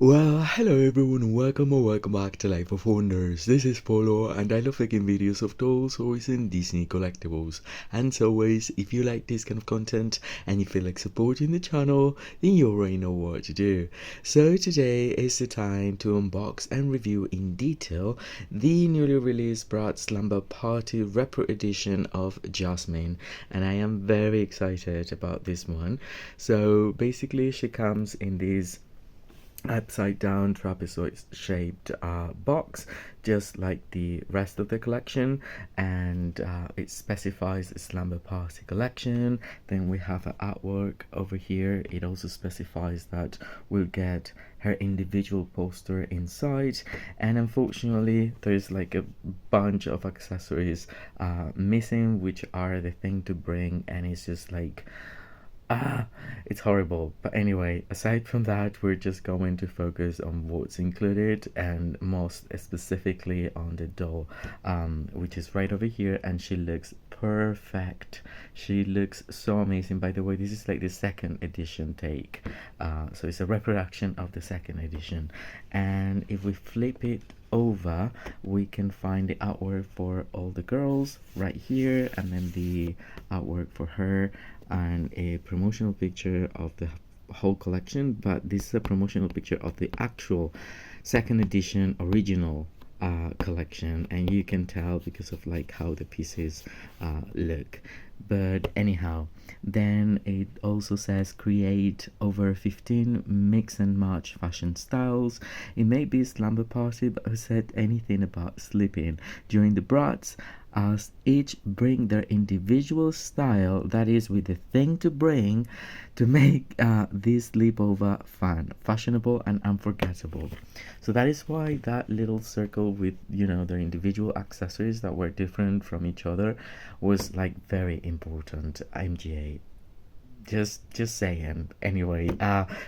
Well, hello everyone, welcome or welcome back to Life of Wonders. This is Polo and I love making videos of dolls, toys and Disney collectibles. And as always, if you like this kind of content and you feel like supporting the channel, then you already know what to do. So today is the time to unbox and review in detail the newly released Brat Slumber Party Repro edition of Jasmine. And I am very excited about this one. So basically she comes in these upside down trapezoid shaped box, just like the rest of the collection, and it specifies a Slumber Party collection. Then we have an artwork over here. It also specifies that we'll get her individual poster inside, and unfortunately there's like a bunch of accessories missing, which are the thing to bring, and it's just like it's horrible. But anyway, aside from that, we're just going to focus on what's included, and most specifically on the doll, which is right over here, and she looks perfect. She looks so amazing. By the way, this is like the second edition take, so it's a reproduction of the second edition. And if we flip it over, we can find the artwork for all the girls right here, and then the artwork for her, and a promotional picture of the whole collection. But this is a promotional picture of the actual second edition original collection, and you can tell because of like how the pieces look. But anyhow, then it also says create over 15 mix and match fashion styles. It may be a slumber party, but who said anything about sleeping during the brats, as each bring their individual style, that is with the thing to bring to make this sleepover fun, fashionable and unforgettable. So that is why that little circle with, you know, their individual accessories that were different from each other was like very important. MGA, just saying. Anyway,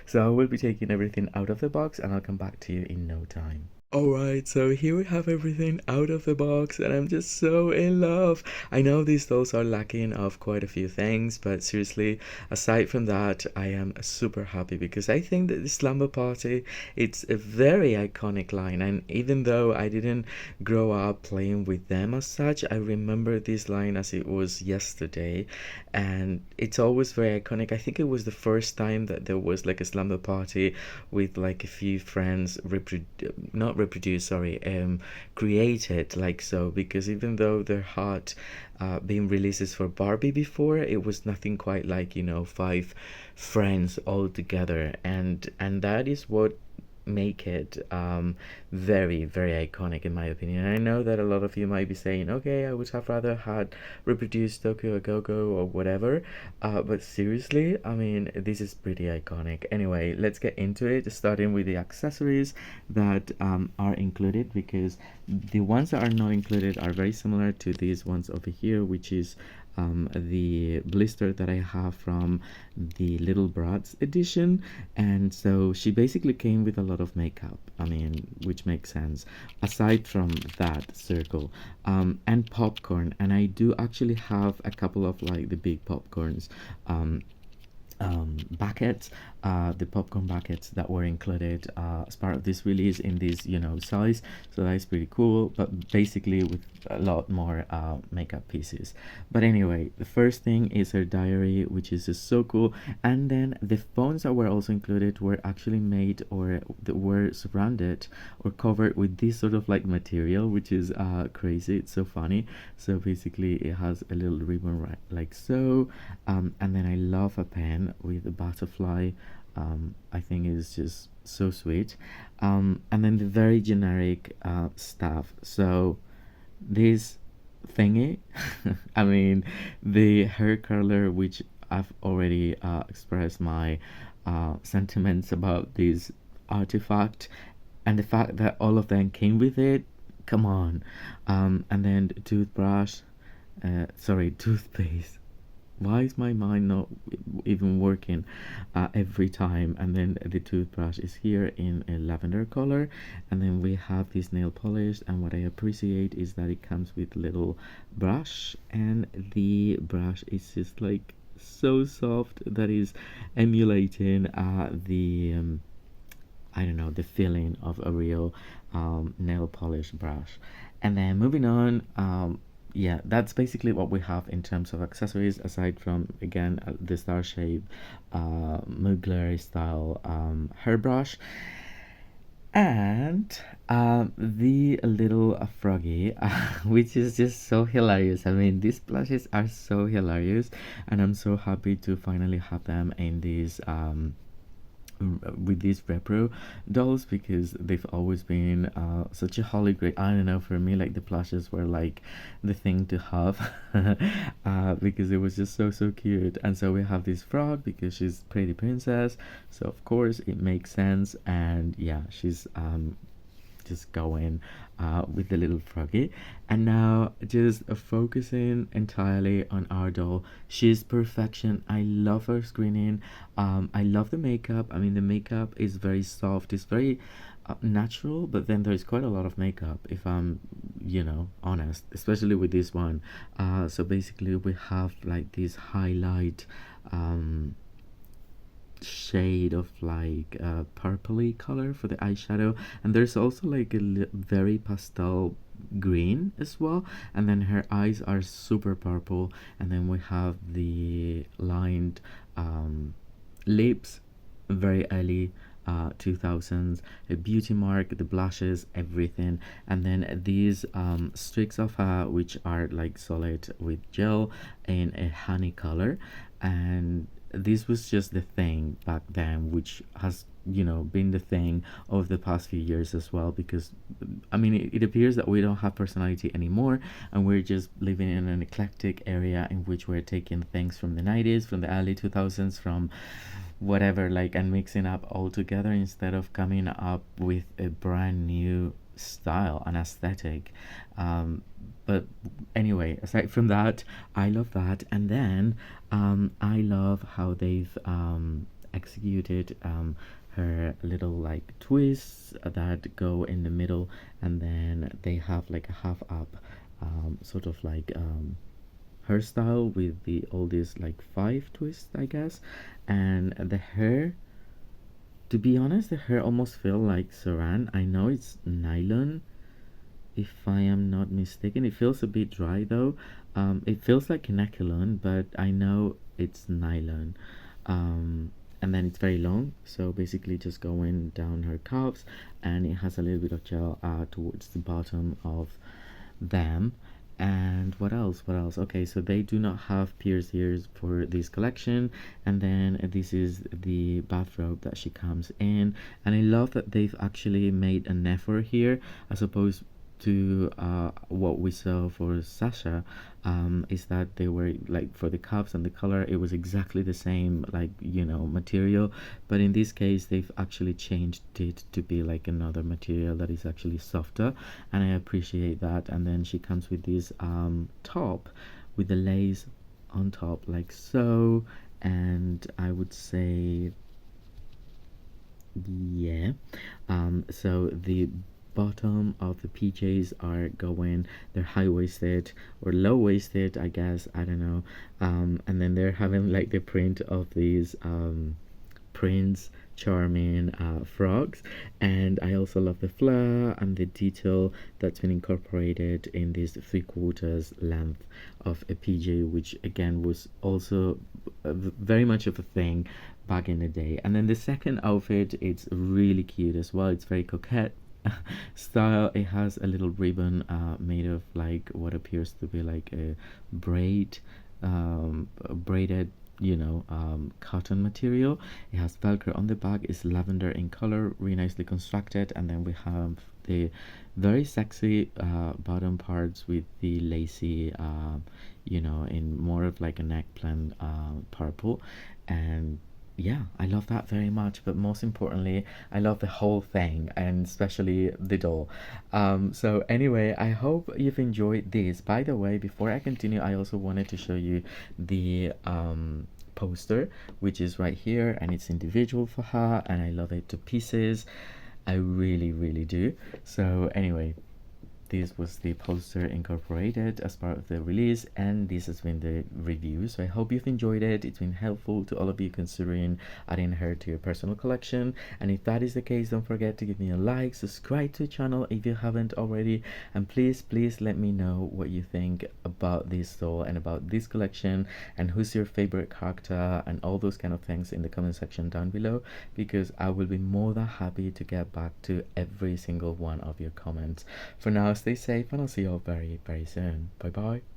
so I will be taking everything out of the box and I'll come back to you in no time. Alright, so here we have everything out of the box and I'm just so in love. I know these dolls are lacking of quite a few things, but seriously, aside from that, I am super happy because I think that the Slumber Party, it's a very iconic line, and even though I didn't grow up playing with them as such, I remember this line as it was yesterday, and it's always very iconic. I think it was the first time that there was like a Slumber Party with like a few friends not reproduce, sorry, created like so, because even though there had been releases for Barbie before, it was nothing quite like, you know, five friends all together, and that is what make it very iconic in my opinion. I know that a lot of you might be saying, okay, I would have rather had reproduced Tokyo a Go-Go or whatever, but seriously, I mean, this is pretty iconic. Anyway, let's get into it, starting with the accessories that are included, because the ones that are not included are very similar to these ones over here, which is the blister that I have from the Little Brats edition. And so she basically came with a lot of makeup, I mean, which makes sense, aside from that circle, and popcorn. And I do actually have a couple of like the big popcorns buckets, the popcorn buckets that were included as part of this release in this, you know, size. So that's pretty cool, but basically with a lot more makeup pieces. But anyway, the first thing is her diary, which is just so cool. And then the phones that were also included were actually made, or that were surrounded or covered with this sort of like material, which is crazy. It's so funny. So basically it has a little ribbon right like so, and then I love a pen with a butterfly. I think it's just so sweet. And then the very generic stuff. So this thingy, I mean, the hair curler, which I've already expressed my sentiments about this artifact, and the fact that all of them came with it, come on. And then the toothbrush, sorry, toothpaste. Why is my mind not even working every time? And then the toothbrush is here in a lavender color, and then we have this nail polish, and what I appreciate is that it comes with little brush, and the brush is just like so soft, that is emulating the I don't know, the feeling of a real nail polish brush. And then moving on, yeah, that's basically what we have in terms of accessories, aside from, again, the star shape Mugler style hairbrush. And the little froggy, which is just so hilarious. I mean, these plushes are so hilarious, and I'm so happy to finally have them in these with these Repro dolls, because they've always been such a holy grail. I don't know, for me, like, the plushes were like the thing to have because it was just so cute. And so we have this frog because she's pretty princess, so of course it makes sense. And yeah, she's just going with the little froggy. And now just focusing entirely on our doll. She's perfection. I love her screening. I love the makeup. I mean, the makeup is very soft, it's very natural, but then there's quite a lot of makeup, if I'm, you know, honest, especially with this one. So basically we have like this highlight shade of like purpley color for the eyeshadow, and there's also like a very pastel green as well, and then her eyes are super purple, and then we have the lined lips, very early 2000s, a beauty mark, the blushes, everything. And then these streaks of which are like solid with gel in a honey color. And this was just the thing back then, which has, you know, been the thing of the past few years as well, because I mean, it appears that we don't have personality anymore, and we're just living in an eclectic area in which we're taking things from the 90s, from the early 2000s, from whatever, like, and mixing up all together instead of coming up with a brand new style and aesthetic. But anyway, aside from that, I love that. And then I love how they've executed her little like twists that go in the middle, and then they have like a half up sort of like hairstyle with the all these like 5 twists, I guess. And the hair, to be honest, the hair almost feel like saran. I know it's nylon, if I am not mistaken. It feels a bit dry though. It feels like canacolon, but I know it's nylon. And then it's very long, so basically just going down her calves, and it has a little bit of gel towards the bottom of them. And what else, okay, so they do not have pierced ears for this collection. And then this is the bathrobe that she comes in, and I love that they've actually made an effort here, as opposed to what we saw for Sasha, is that they were like, for the cups and the color, it was exactly the same, like, you know, material. But in this case, they've actually changed it to be like another material that is actually softer, and I appreciate that. And then she comes with this top with the lace on top, like so. And I would say, yeah, so the bottom of the PJs are going, they're high-waisted or low-waisted, I guess, I don't know. And then they're having like the print of these Prince Charming frogs. And I also love the flare and the detail that's been incorporated in this 3/4 length of a PJ, which again was also very much of a thing back in the day. And then the second outfit, it's really cute as well. It's very coquette style. It has a little ribbon made of like what appears to be like a braided, you know, cotton material. It has velcro on the back. It's lavender in color, really nicely constructed. And then we have the very sexy bottom parts with the lacy, you know, in more of like an eggplant purple. And yeah, I love that very much. But most importantly, I love the whole thing, and especially the doll. So anyway, I hope you've enjoyed this. By the way, before I continue, I also wanted to show you the poster, which is right here, and it's individual for her, and I love it to pieces. I really do. So anyway, this was the poster incorporated as part of the release, and this has been the review. So I hope you've enjoyed it. It's been helpful to all of you considering adding her to your personal collection, and if that is the case, don't forget to give me a like, subscribe to the channel if you haven't already, and please let me know what you think about this doll and about this collection, and who's your favorite character and all those kind of things in the comment section down below, because I will be more than happy to get back to every single one of your comments. For now, stay safe, and I'll see you all very soon. Bye bye.